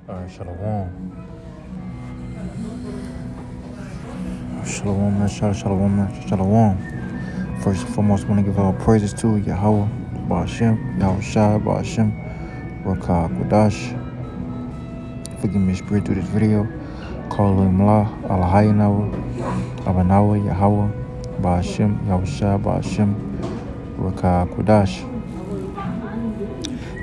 Alright, shalom. Shalom, man. Shalom, man. Shalom. First and foremost, I want to give all praises to Yahweh, Ba'ashem, Yahweh Shai, Ba'ashem, Rakah Qudash. Forgive me, spirit, through this video. Call Mla, Alahayanawa, Abanawa, Yahweh, Ba'ashem, Yahweh Shai, Ba'ashem, Rakah Qudash.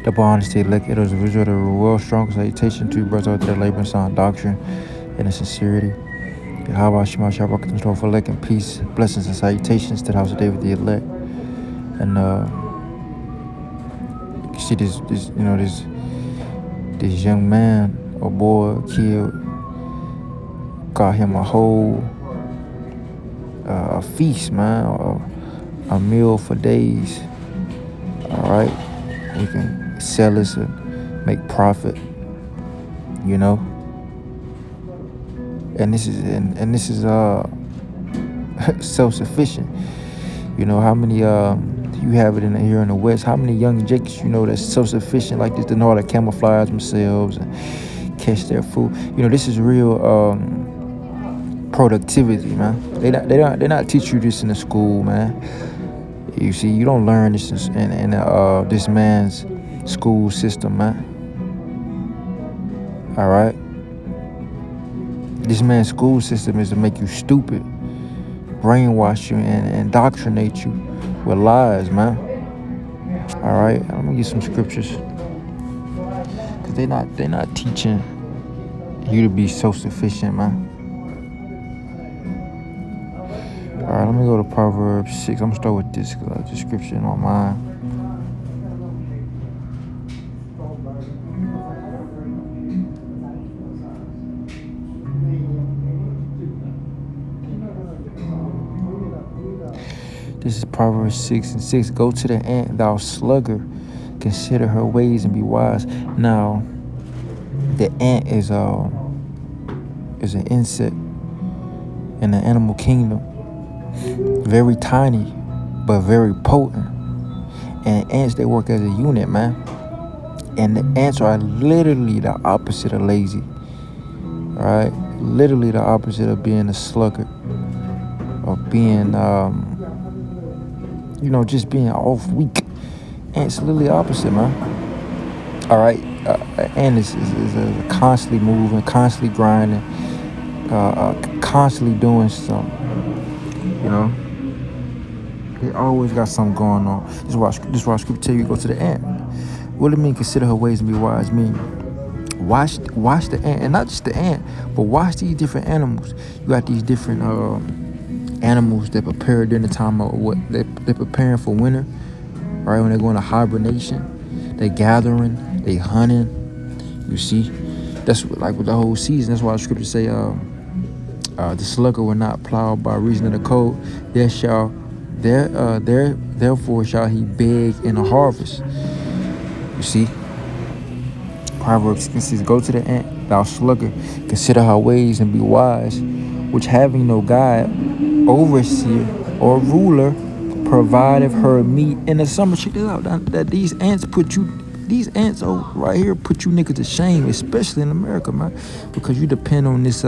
Double honesty, elect it as a visual of the world, strong salutation to you, brothers out there, labor and sound doctrine, and in sincerity. Yahweh Shema Shabbat control for elect and peace, blessings and salutations to the house of David the elect. And you see this young man or boy killed, got him a whole a feast, man, or a meal for days. All right, we can sell this and make profit, you know. And this is self-sufficient. You know how many you have it here in the West? How many young jakes you know that's self-sufficient like this, to know how to camouflage themselves and catch their food? You know, this is real productivity, man. They not teach you this in the school, man. You see, you don't learn this in this man's school system, man. All right. This man's school system is to make you stupid, brainwash you, and indoctrinate you with lies, man. All right, I'm gonna get some scriptures, cause they're not teaching you to be self-sufficient, man. All right, let me go to Proverbs 6. I'm gonna start with this because I have the scripture in my mind. This is Proverbs 6:6. Go to the ant, thou sluggard, consider her ways and be wise. Now, the ant is an insect in the animal kingdom. Very tiny, but very potent. And ants, they work as a unit, man. And the ants are literally the opposite of lazy. All right? Literally the opposite of being a sluggard. Or being, just being off weak. Ants literally opposite, man. All right? Ant is constantly moving, constantly grinding, constantly doing something. You know, they always got something going on. This is why scripture tell you go to the ant. What do it mean? Consider her ways and be wise. Mean watch the ant, and not just the ant, but watch these different animals. You got these different animals that prepare during the time of what they're preparing for winter. Right, when they're going to hibernation, they gathering, they hunting. You see, that's like with the whole season. That's why the scripture say, the sluggard will not plow by reason of the cold. Therefore shall he beg in a harvest. You see, Proverbs 6:6. Go to the ant, thou sluggard, consider her ways and be wise, which having no guide, overseer, or ruler, provideth her meat in the summer. Check this out. That these ants right here put you niggas to shame, especially in America, man, because you depend on this.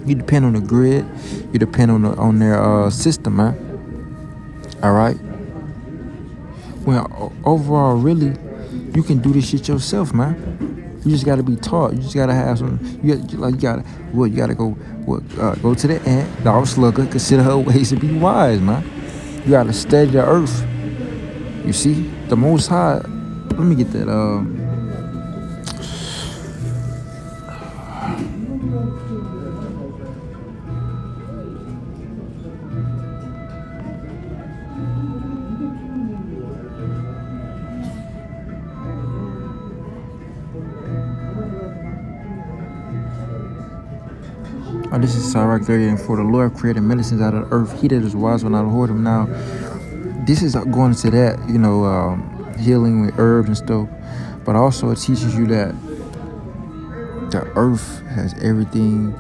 You depend on the grid. You depend on their system, man. All right. Well, overall, really, you can do this shit yourself, man. You just gotta be taught. You just gotta have some. You gotta go to the ant, thou sluggard, consider her ways to be wise, man. You gotta study the earth. You see, the Most High. Let me get that. This is Sirach 30, for the Lord created medicines out of the earth. He that is wise will not hoard them. Now, this is going into that, healing with herbs and stuff. But also it teaches you that the earth has everything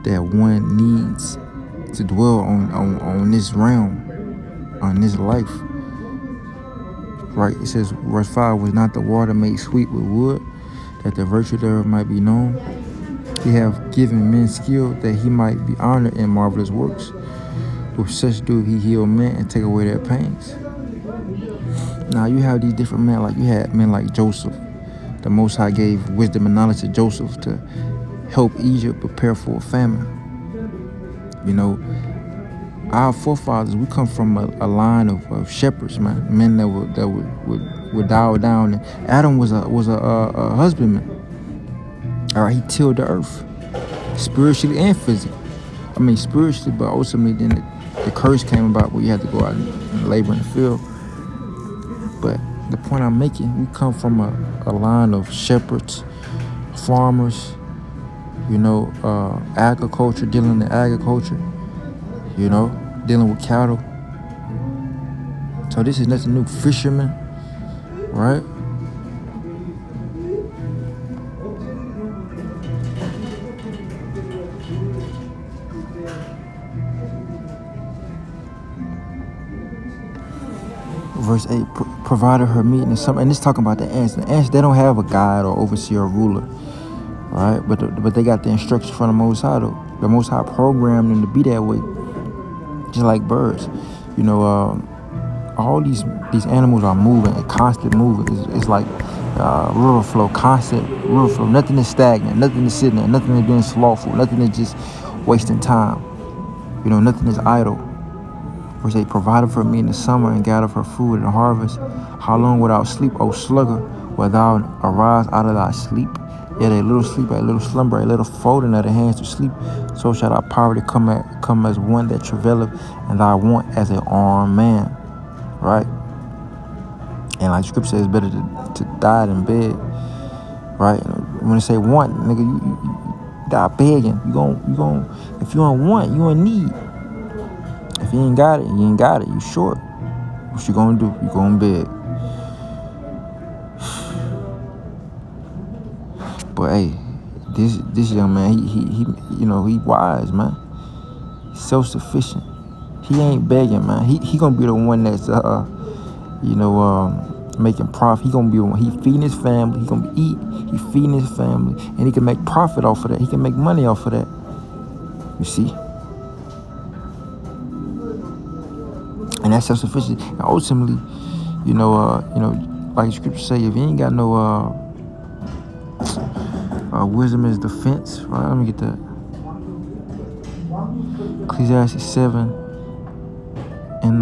that one needs to dwell on this realm, on this life. Right? It says, verse 5, was not the water made sweet with wood, that the virtue thereof might be known. He hath given men skill, that he might be honored in marvelous works. With such do he heal men and take away their pains. Now you have these different men, like you had men like Joseph. The Most High gave wisdom and knowledge to Joseph to help Egypt prepare for a famine. You know, our forefathers, we come from a line of shepherds, man, men that would dial down. And Adam was a husbandman. All right, he tilled the earth, spiritually and physically. I mean, spiritually, but ultimately then the curse came about where you had to go out and labor in the field. But the point I'm making, we come from a line of shepherds, farmers, you know, agriculture, dealing in agriculture, you know, dealing with cattle. So this is nothing new. Fishermen, right? Verse 8, provided her meat and some, and it's talking about the ants. The ants, they don't have a guide or overseer or ruler, right? But they got the instructions from the Most High, though. The Most High programmed them to be that way, just like birds. You know, all these animals are moving, constant moving. It's like river flow, constant river flow. Nothing is stagnant, nothing is sitting there, nothing is being slothful, nothing is just wasting time. You know, nothing is idle. Verse 8, provided for me in the summer and gathered her food in the harvest. How long without sleep, O slugger, wilt thou arise out of thy sleep? Yet a little sleep, a little slumber, a little folding of the hands to sleep. So shall thy poverty come as one that travaileth, and thy want as an armed man. Right? And like Scripture says, it's better to die than beg. Right? When they say want, nigga, you die begging. You gon' if you don't want, you don't need. If you ain't got it, you ain't got it. You short. What you gonna do? You gonna beg. But hey, this young man, he you know, he wise, man. He's self-sufficient. He ain't begging, man. He gonna be the one that's you know, making profit. He gonna be the one. He feeding his family. He gonna eat. He feeding his family, and he can make profit off of that. He can make money off of that. You see. And that's self-sufficient. And ultimately, you know, like Scripture say, if you ain't got no wisdom is defense, right? Let me get that. Ecclesiastes 7 and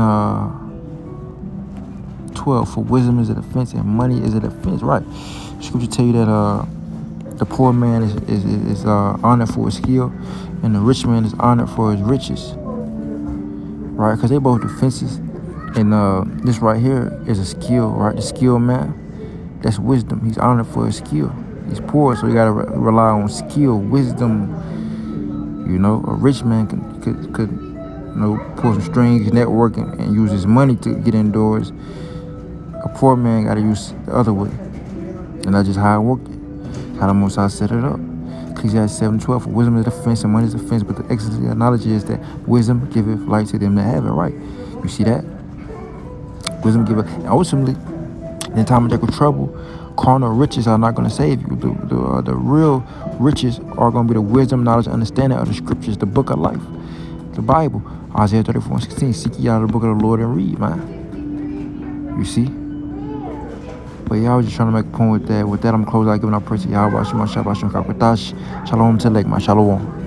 12. For wisdom is a defense and money is a defense, right? Scripture tell you that the poor man is honored for his skill, and the rich man is honored for his riches. Right, because they both defenses, and this right here is a skill, right? The skill man, that's wisdom. He's honored for his skill. He's poor, so you gotta rely on skill, wisdom. You know, a rich man could you know, pull some strings, network, and use his money to get indoors. A poor man gotta use the other way, and that's just how it worked. How the Most High set it up. Ecclesiastes 7:12, for wisdom is defense and money is defense, but the excellency of knowledge is that wisdom giveth light to them that have it, right? You see that? Wisdom giveth, and ultimately, in the time of deck of trouble, carnal riches are not going to save you. The real riches are going to be the wisdom, knowledge, understanding of the Scriptures, the book of life, the Bible. Isaiah 34:16, seek ye out of the book of the Lord and read, man. You see? But yeah, I was just trying to make a point with that. With that, I'm closing out giving our praise to Yahweh, Shalom, Shalom, Shalom, Shalom, Shalom, Shalom.